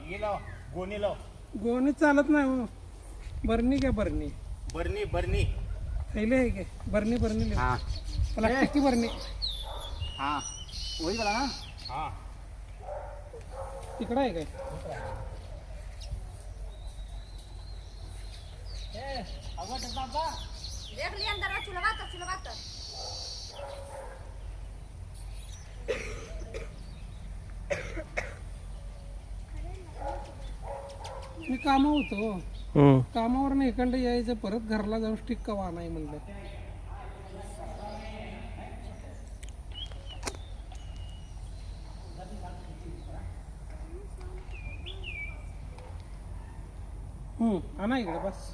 ये लाव गोणी लाव. गोणी चालत नाही हो. बरणी काय बरणी बरणी बरणी थैले आहे काय बरणी बरणी हा प्लास्टिकची बरणी हा वही वाला ना हा तिकडं आहे काय देख लिया अंदर चुलवा तो मी कामा होतो कामावर नाही इकडं यायचं परत घरला जाऊन स्टिक कवा नाही म्हणलं आणा इकडे बस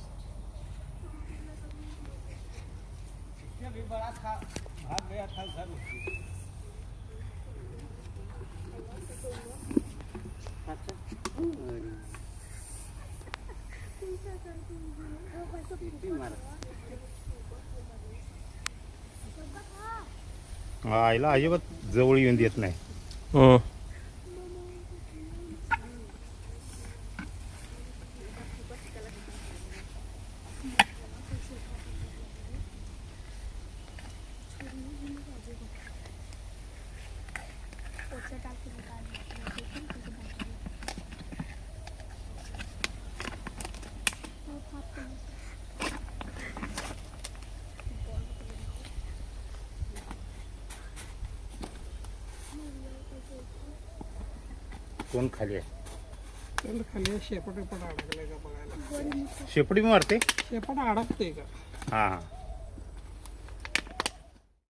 आईला अजिबात जवळ येऊन देत नाही. कोण खाली आहे त्याला खाली शेपट अडकलाय का बघायला शेपडी मारते शेपट अडकते का हा हा